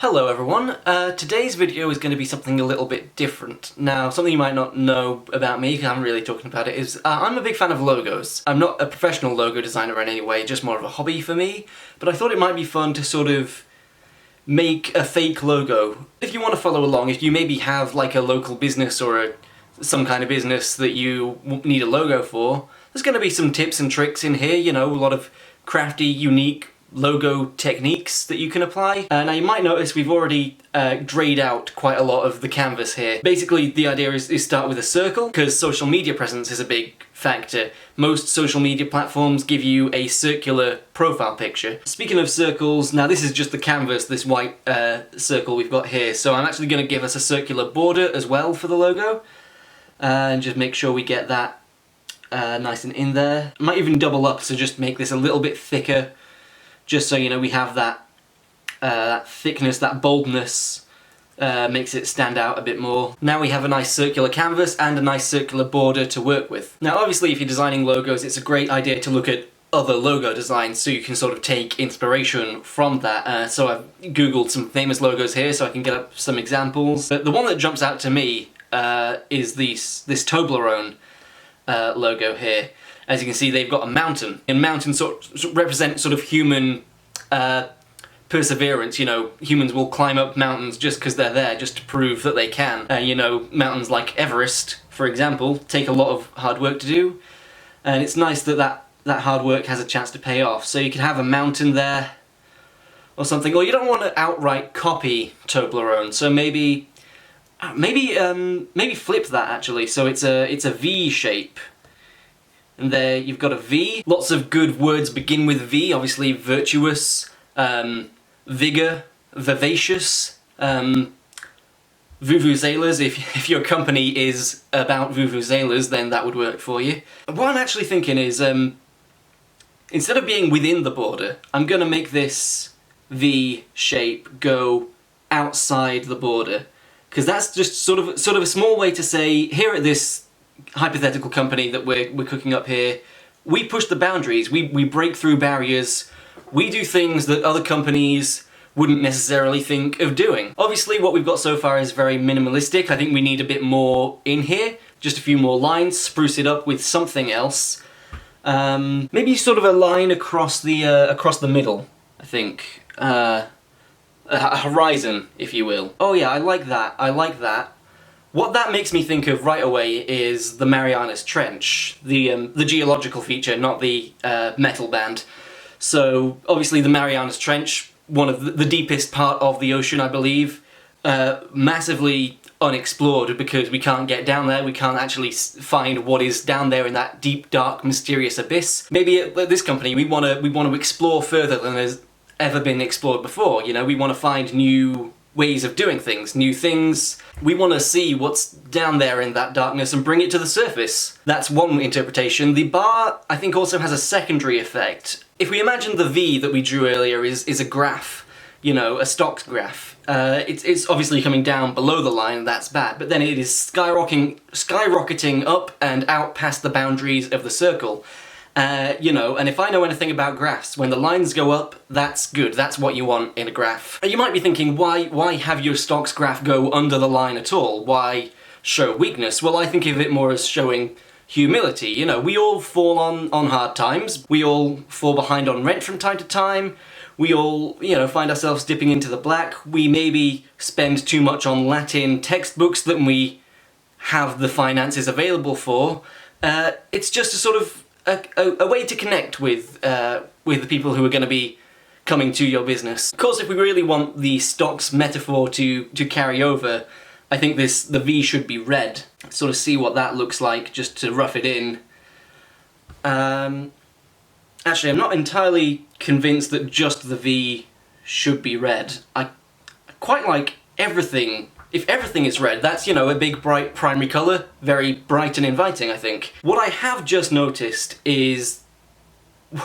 Hello everyone, today's video is going to be something a little bit different. Now, something you might not know about me, because I haven't really talked about it, is I'm a big fan of logos. I'm not a professional logo designer in any way, just more of a hobby for me, but I thought it might be fun to sort of make a fake logo. If you want to follow along, if you maybe have like a local business or some kind of business that you need a logo for, there's going to be some tips and tricks in here, you know, a lot of crafty, unique logo techniques that you can apply. Now you might notice we've already grayed out quite a lot of the canvas here. Basically the idea is start with a circle, because social media presence is a big factor. Most social media platforms give you a circular profile picture. Speaking of circles, now this is just the canvas, this white circle we've got here, so I'm actually going to give us a circular border as well for the logo, and just make sure we get that nice and in there. I might even double up, so just make this a little bit thicker, just so you know we have that thickness, that boldness, makes it stand out a bit more. Now we have a nice circular canvas and a nice circular border to work with. Now obviously if you're designing logos, it's a great idea to look at other logo designs so you can sort of take inspiration from that. So I've googled some famous logos here so I can get up some examples. But the one that jumps out to me is this Toblerone logo here. As you can see, they've got a mountain, and mountains sort of represent sort of human perseverance. You know, humans will climb up mountains just because they're there, just to prove that they can. You know, mountains like Everest, for example, take a lot of hard work to do, and it's nice that that hard work has a chance to pay off. So you can have a mountain there, or something. Or you don't want to outright copy Toblerone, so maybe flip that actually. So it's a V shape. And there you've got a V. Lots of good words begin with V, obviously virtuous, vigor, vivacious, vuvuzelas. If your company is about vuvuzelas, then that would work for you. What I'm actually thinking is, instead of being within the border, I'm gonna make this V shape go outside the border. Because that's just sort of a small way to say, here at this hypothetical company that we're cooking up here, we push the boundaries, we break through barriers, we do things that other companies wouldn't necessarily think of doing. Obviously what we've got so far is very minimalistic. I think we need a bit more in here, just a few more lines, spruce it up with something else. Maybe sort of a line across the middle, I think. A horizon, if you will. Oh yeah, I like that. What that makes me think of right away is the Marianas Trench, the geological feature, not the metal band. So obviously the Marianas Trench, one of the deepest part of the ocean, I believe, massively unexplored because we can't get down there, we can't actually find what is down there in that deep, dark, mysterious abyss. Maybe at this company we want to explore further than has ever been explored before. You know, we want to find new ways of doing things, new things. We want to see what's down there in that darkness and bring it to the surface. That's one interpretation. The bar, I think, also has a secondary effect. If we imagine the V that we drew earlier is a graph, you know, a stock graph, it's obviously coming down below the line, that's bad, but then it is skyrocketing up and out past the boundaries of the circle. You know, and if I know anything about graphs, when the lines go up, that's good, that's what you want in a graph. You might be thinking, why have your stocks graph go under the line at all? Why show weakness? Well, I think of it more as showing humility. You know, we all fall on hard times, we all fall behind on rent from time to time, we all, you know, find ourselves dipping into the black, we maybe spend too much on Latin textbooks that we have the finances available for. It's just a sort of a way to connect with the people who are going to be coming to your business. Of course, if we really want the stocks metaphor to carry over, I think the V should be red. Sort of see what that looks like, just to rough it in. Actually, I'm not entirely convinced that just the V should be red. I quite like everything. If everything is red, that's, you know, a big bright primary colour, very bright and inviting, I think. What I have just noticed is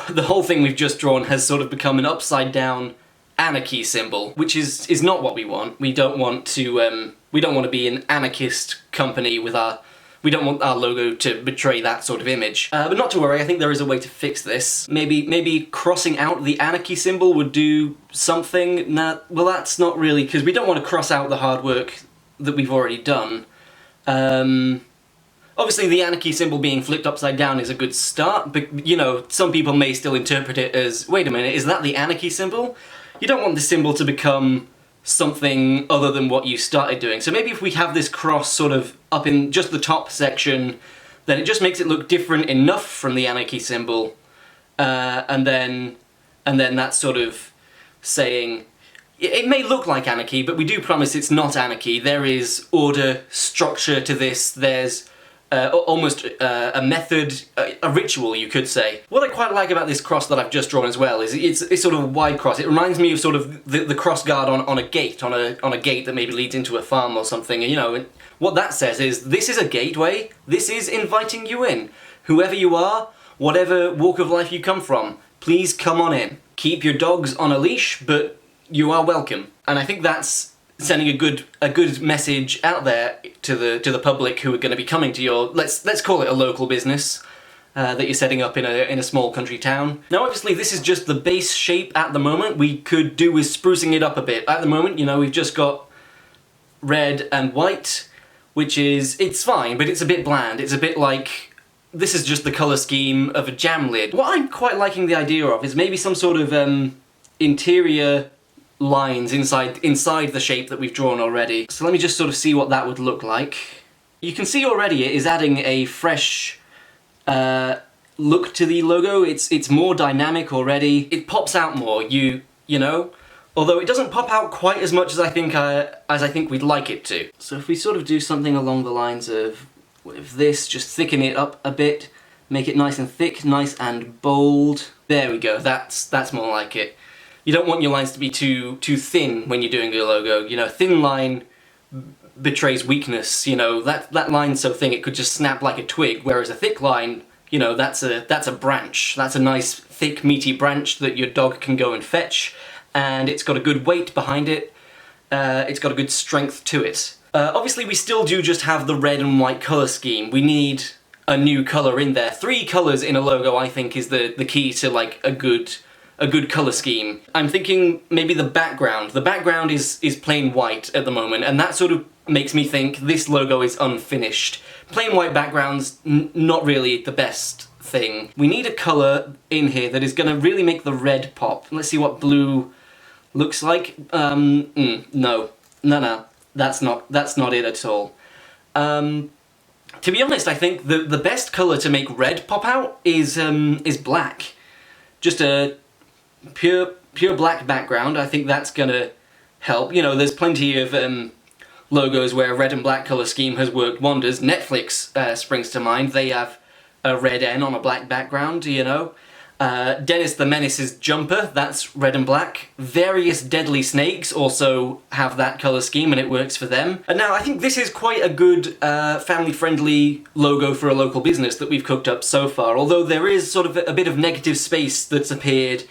the whole thing we've just drawn has sort of become an upside down anarchy symbol, which is not what we want. We don't want to be an anarchist company with We don't want our logo to betray that sort of image. But not to worry, I think there is a way to fix this. Maybe crossing out the anarchy symbol would do something. Nah, well that's not really, because we don't want to cross out the hard work that we've already done. Obviously the anarchy symbol being flipped upside down is a good start, but you know, some people may still interpret it as, wait a minute, is that the anarchy symbol? You don't want the symbol to become something other than what you started doing. So maybe if we have this cross sort of up in just the top section, then it just makes it look different enough from the anarchy symbol, and then that's sort of saying, it may look like anarchy, but we do promise it's not anarchy. There is order, structure to this, there's almost a method, a ritual, you could say. What I quite like about this cross that I've just drawn as well is it's sort of a wide cross. It reminds me of sort of the cross guard on a gate, on a gate that maybe leads into a farm or something. And, you know, what that says is, this is a gateway, this is inviting you in. Whoever you are, whatever walk of life you come from, please come on in. Keep your dogs on a leash, but you are welcome. And I think that's sending a good message out there to the public who are going to be coming to your, let's call it a local business that you're setting up in a small country town. Now obviously this is just the base shape at the moment. We could do with sprucing it up a bit. At the moment, you know, we've just got red and white, which is, it's fine, but it's a bit bland. It's a bit like, this is just the colour scheme of a jam lid. What I'm quite liking the idea of is maybe some sort of interior lines inside the shape that we've drawn already. So let me just sort of see what that would look like. You can see already it is adding a fresh look to the logo. It's more dynamic already. It pops out more, you know? Although it doesn't pop out quite as much as I think we'd like it to. So if we sort of do something along the lines of with this, just thicken it up a bit, make it nice and thick, nice and bold. There we go, that's more like it. You don't want your lines to be too thin when you're doing your logo. You know, thin line betrays weakness. You know, that line's so thin it could just snap like a twig, whereas a thick line, you know, that's a branch. That's a nice thick meaty branch that your dog can go and fetch, and it's got a good weight behind it. It's got a good strength to it. Obviously we still do just have the red and white colour scheme. We need a new colour in there. 3 colours in a logo I think is the key to like a good colour scheme. I'm thinking maybe the background. The background is plain white at the moment, and that sort of makes me think this logo is unfinished. Plain white background's not really the best thing. We need a colour in here that is going to really make the red pop. Let's see what blue looks like. No, that's not it at all. To be honest, I think the best colour to make red pop out is black. Just a pure black background. I think that's gonna help. You know, there's plenty of logos where a red and black colour scheme has worked wonders. Netflix springs to mind. They have a red N on a black background, you know. Dennis the Menace's jumper, that's red and black. Various Deadly Snakes also have that colour scheme and it works for them. And now I think this is quite a good family-friendly logo for a local business that we've cooked up so far, although there is sort of a bit of negative space that's appeared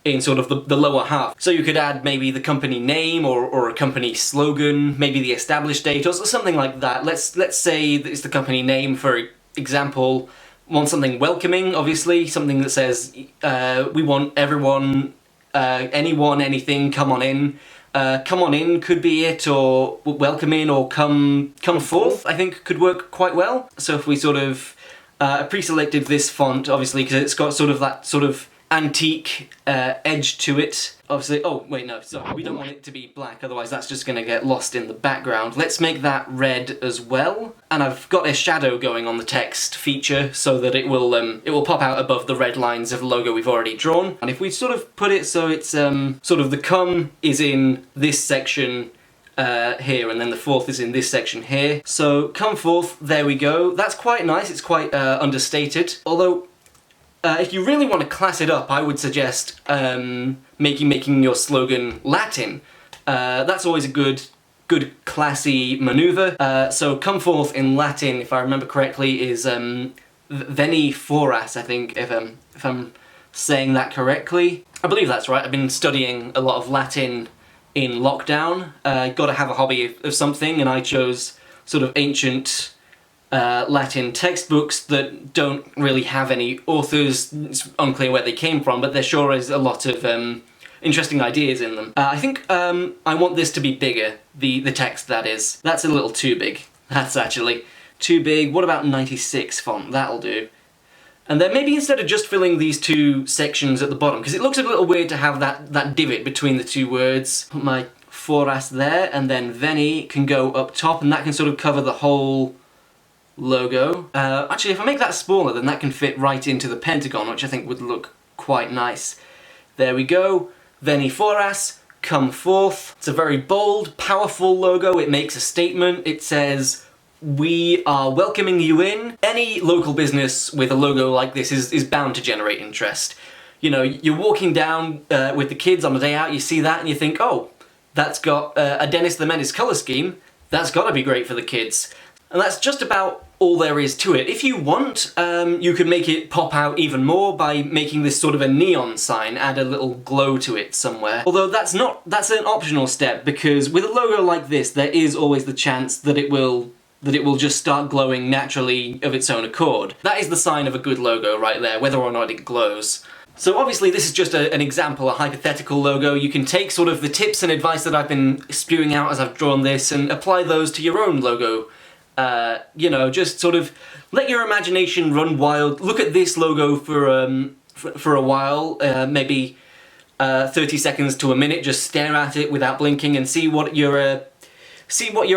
in sort of the lower half. So you could add maybe the company name or a company slogan, maybe the established date or something like that. Let's say that it's the company name, for example. Want something welcoming, obviously, something that says we want everyone, anyone, anything, come on in. Come on in could be it, or welcome in, or come forth, I think could work quite well. So if we sort of pre-selected this font, obviously, because it's got sort of that sort of antique edge to it. Obviously, oh wait, no, sorry, we don't want it to be black, otherwise that's just going to get lost in the background. Let's make that red as well. And I've got a shadow going on the text feature so that it will pop out above the red lines of the logo we've already drawn. And if we sort of put it so it's sort of the come is in this section here, and then the forth is in this section here. So come forth, there we go. That's quite nice, it's quite understated. Although, if you really want to class it up, I would suggest making your slogan Latin. That's always a good classy maneuver. So come forth in Latin, if I remember correctly, is veni foras, I think, if I'm saying that correctly. I believe that's right. I've been studying a lot of Latin in lockdown. Got to have a hobby of something, and I chose sort of ancient Latin textbooks that don't really have any authors. It's unclear where they came from, but there sure is a lot of interesting ideas in them. I think I want this to be bigger, the text that is. That's a little too big. That's actually too big. What about 96 font? That'll do. And then maybe instead of just filling these two sections at the bottom, because it looks a little weird to have that divot between the two words, put my foras there, and then veni can go up top, and that can sort of cover the whole logo. Actually, if I make that smaller, then that can fit right into the pentagon, which I think would look quite nice. There we go. Veni foras, come forth. It's a very bold, powerful logo. It makes a statement. It says, we are welcoming you in. Any local business with a logo like this is bound to generate interest. You know, you're walking down with the kids on a day out, you see that and you think, oh, that's got a Dennis the Menace colour scheme. That's got to be great for the kids. And that's just about all there is to it. If you want, you could make it pop out even more by making this sort of a neon sign, add a little glow to it somewhere. Although that's an optional step, because with a logo like this, there is always the chance that it will just start glowing naturally of its own accord. That is the sign of a good logo right there, whether or not it glows. So obviously this is just an example, a hypothetical logo. You can take sort of the tips and advice that I've been spewing out as I've drawn this and apply those to your own logo. You know, just sort of let your imagination run wild. Look at this logo for a while, maybe 30 seconds to a minute. Just stare at it without blinking and see what your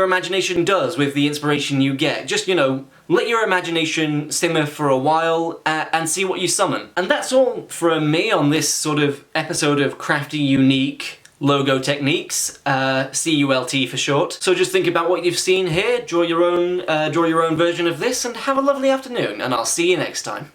imagination does with the inspiration you get. Just, you know, let your imagination simmer for a while and see what you summon. And that's all from me on this sort of episode of Crafty Unique Logo Techniques, CULT for short. So just think about what you've seen here, draw your own version of this, and have a lovely afternoon, and I'll see you next time.